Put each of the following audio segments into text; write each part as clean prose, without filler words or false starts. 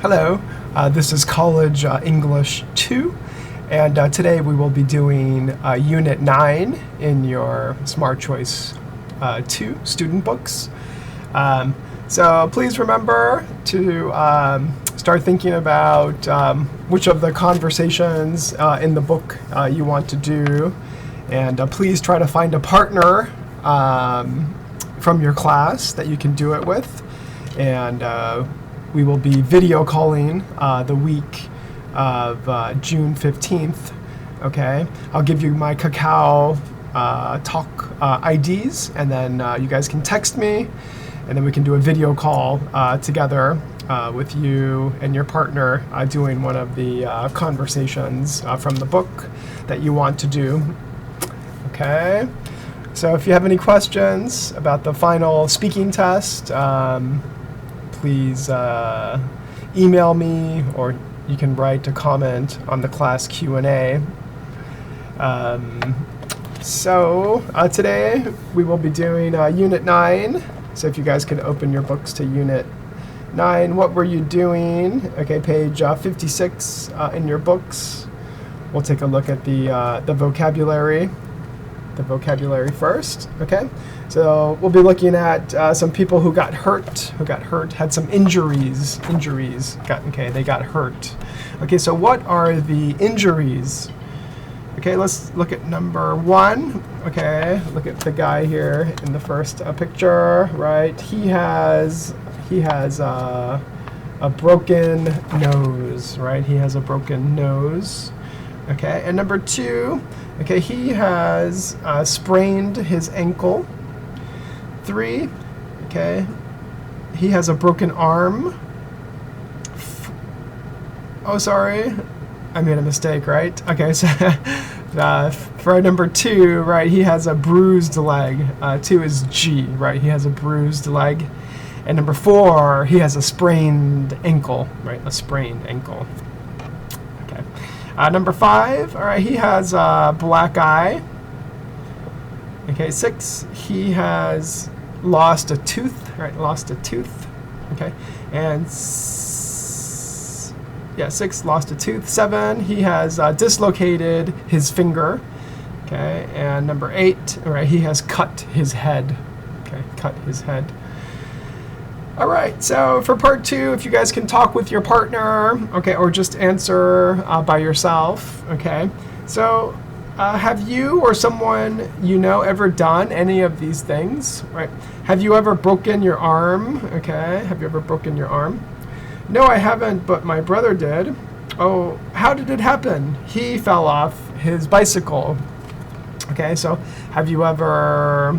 Hello, this is College English 2, and today we will be doing Unit 9 in your Smart Choice 2 student books. So please remember to start thinking about which of the conversations in the book you want to do, and please try to find a partner from your class that you can do it with, and we will be video calling the week of June 15th, okay? I'll give you my Kakao Talk IDs, and then you guys can text me, and then we can do a video call together with you and your partner doing one of the conversations from the book that you want to do, okay? So if you have any questions about the final speaking test, please email me, or you can write a comment on the class Q&A. So today we will be doing Unit 9. So if you guys can open your books to Unit 9. What were you doing? Okay, page 56 in your books. We'll take a look at the vocabulary. The vocabulary first, okay? So we'll be looking at some people who got hurt, had some injuries, they got hurt. Okay, so what are the injuries? Okay, let's look at number 1. Okay, look at the guy here in the first picture, right? He has a broken nose, right? He has a broken nose. Okay, and number 2, okay, he has sprained his ankle. 3, okay, he has a broken arm. Oh, sorry, I made a mistake, right? Okay, so for number 2, right, he has a bruised leg. 2 is G, right? He has a bruised leg. And number 4, he has a sprained ankle, right? A sprained ankle. Okay. Number 5, all right, he has a black eye. Okay, 6, he has lost a tooth, right? Lost a tooth. Okay, and 6, lost a tooth. 7, he has dislocated his finger. Okay, and number 8, all right, he has cut his head. Okay, cut his head. All right, so for part 2, if you guys can talk with your partner, okay, or just answer by yourself, okay. So have you or someone you know ever done any of these things, right? Have you ever broken your arm, okay? Have you ever broken your arm? No, I haven't, but my brother did. Oh, how did it happen? He fell off his bicycle. Okay, so have you ever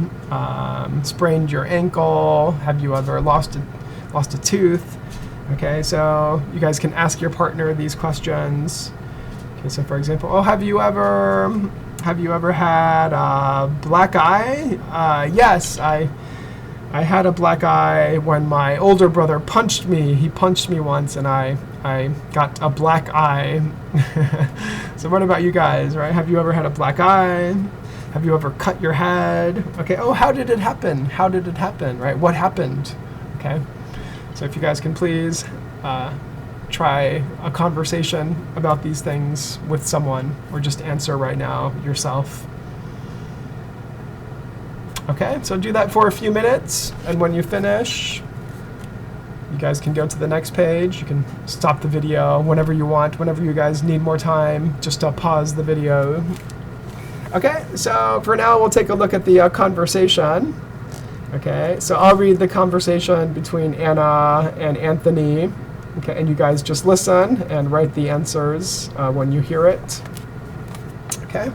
sprained your ankle? Have you ever lost a tooth? Okay, so you guys can ask your partner these questions. Okay, so for example, oh, have you ever had a black eye? Yes, I had a black eye when my older brother punched me. He punched me once, and I got a black eye. So what about you guys, right? Have you ever had a black eye? Have you ever cut your head? Okay, oh, how did it happen? How did it happen, right? What happened? Okay, so if you guys can please try a conversation about these things with someone, or just answer right now yourself. Okay, so do that for a few minutes, and when you finish, you guys can go to the next page. You can stop the video whenever you want, whenever you guys need more time, just pause the video. Okay, so for now we'll take a look at the conversation. Okay, so I'll read the conversation between Anna and Anthony. Okay, and you guys just listen and write the answers when you hear it. Okay,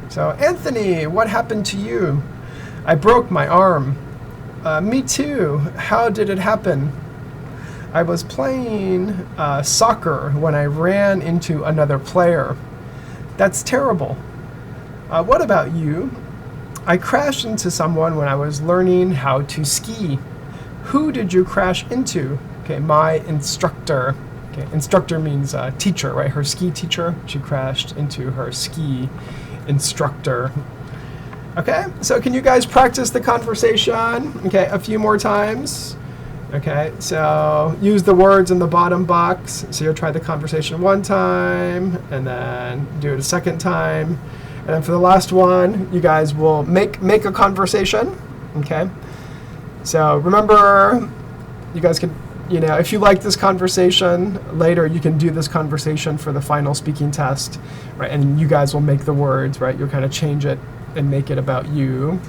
so Anthony, what happened to you? I broke my arm. Me too. How did it happen? I was playing soccer when I ran into another player. That's terrible. What about you? I crashed into someone when I was learning how to ski. Who did you crash into? Okay, my instructor. Okay, instructor means teacher, right? Her ski teacher. She crashed into her ski instructor. Okay, so can you guys practice the conversation? Okay, a few more times. Okay, so use the words in the bottom box. So you'll try the conversation one time, and then do it a second time. And then for the last one, you guys will make a conversation. Okay, so remember, you guys can, if you like this conversation, later you can do this conversation for the final speaking test, right? And you guys will make the words, right? You'll kind of change it and make it about you.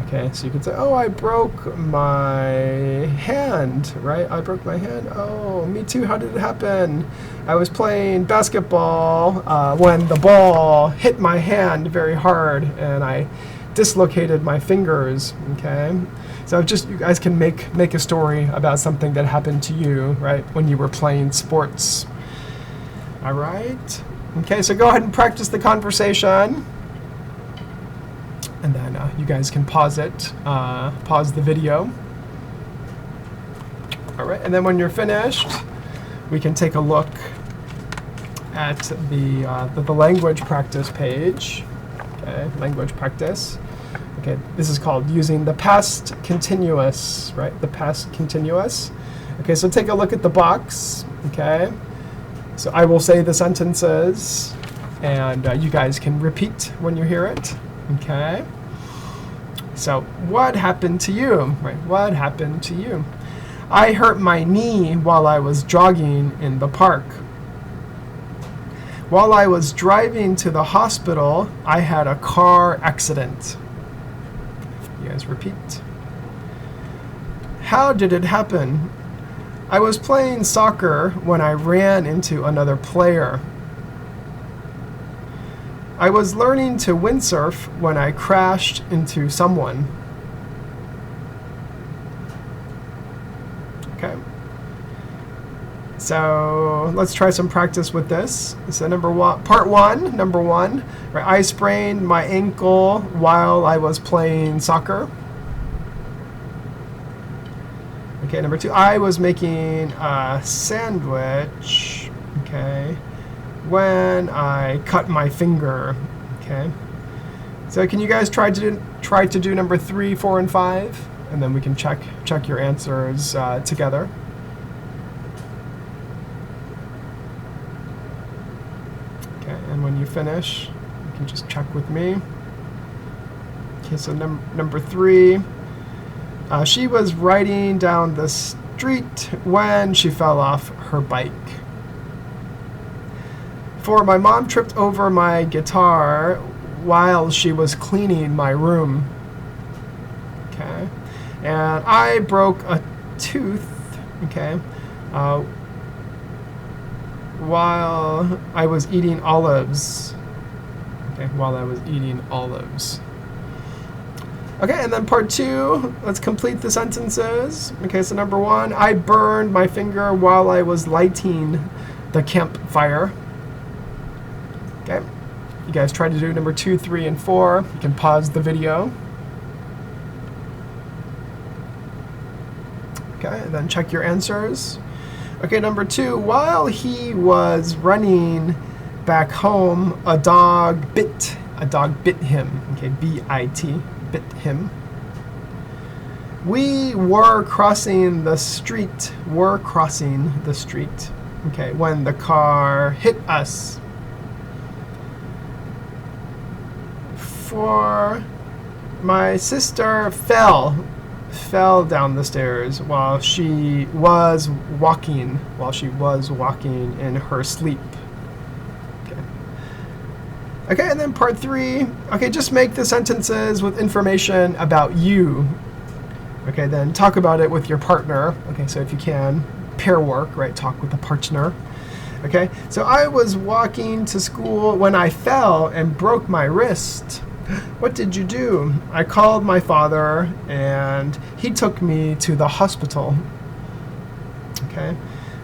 Okay, so you can say, oh, I broke my hand, right? I broke my hand. Oh, me too. How did it happen? I was playing basketball when the ball hit my hand very hard and I dislocated my fingers. Okay, so just you guys can make a story about something that happened to you, right, when you were playing sports. All right. Okay, so go ahead and practice the conversation. And then you guys can pause it, pause the video. All right, and then when you're finished, we can take a look at the language practice page. Okay, language practice. Okay, this is called using the past continuous, right? The past continuous. Okay, so take a look at the box. Okay, so I will say the sentences, and you guys can repeat when you hear it. Okay, so what happened to you, right? What happened to you? I hurt my knee while I was jogging in the park. While I was driving to the hospital, I had a car accident. You guys repeat. How did it happen? I was playing soccer when I ran into another player. I was learning to windsurf when I crashed into someone. Okay. So let's try some practice with this. So part one, number one, right, I sprained my ankle while I was playing soccer. Okay, number two, I was making a sandwich, okay, when I cut my finger. Okay, so can you guys try to do number 3, 4, and 5, and then we can check your answers together. Okay, and when you finish, you can just check with me. Okay, so number 3, she was riding down the street when she fell off her bike. 4, my mom tripped over my guitar while she was cleaning my room. Okay, and I broke a tooth. Okay, while I was eating olives. Okay, while I was eating olives. Okay, and then part 2, let's complete the sentences. Okay, so number 1, I burned my finger while I was lighting the campfire. Okay, you guys try to do number 2, 3, and 4. You can pause the video. Okay, and then check your answers. Okay, number 2, while he was running back home, a dog bit him. Okay, B-I-T, bit him. We were crossing the street. Okay, when the car hit us. 4, my sister fell down the stairs while she was walking in her sleep. Okay, and then part 3, okay, just make the sentences with information about you. Okay, then talk about it with your partner. Okay, so if you can, pair work, right, talk with a partner. Okay, so I was walking to school when I fell and broke my wrist. What did you do? I called my father and he took me to the hospital. Okay,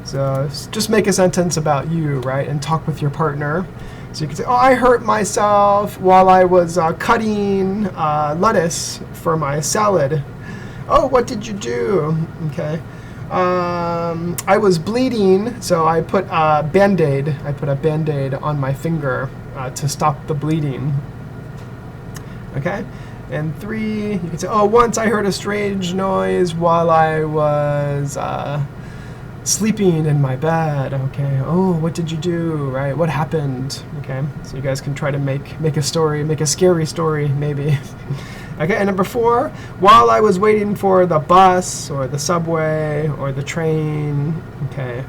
so just make a sentence about you, right, and talk with your partner. So you can say, oh, I hurt myself while I was cutting lettuce for my salad. Oh, what did you do? Okay. I was bleeding, so I put a Band-Aid. On my finger to stop the bleeding. Okay, And 3, you can say, oh, once I heard a strange noise while I was sleeping in my bed. Okay. Oh, what did you do? Right. What happened? Okay. So you guys can try to make a story, make a scary story, maybe. Okay. And number 4, while I was waiting for the bus or the subway or the train. Okay.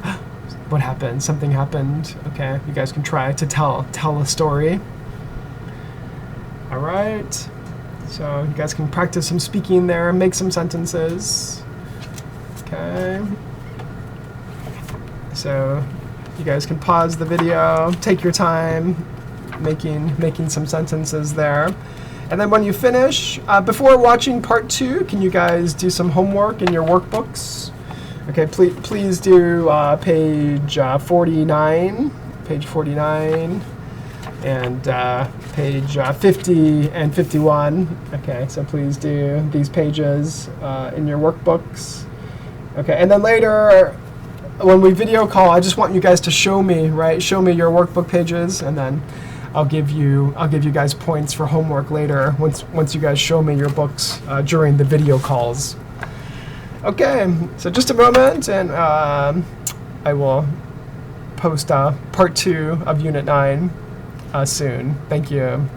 What happened? Something happened. Okay. You guys can try to tell a story. All right. So you guys can practice some speaking there, make some sentences. Okay. So you guys can pause the video, take your time making some sentences there. And then when you finish, before watching part 2, can you guys do some homework in your workbooks? Okay, please do page 49, and page 50 and 51. Okay, so please do these pages in your workbooks. Okay, and then later, when we video call, I just want you guys to show me, right? Show me your workbook pages, and then I'll give you guys points for homework later once you guys show me your books during the video calls. Okay, so just a moment, and I will post part 2 of Unit 9 soon. Thank you.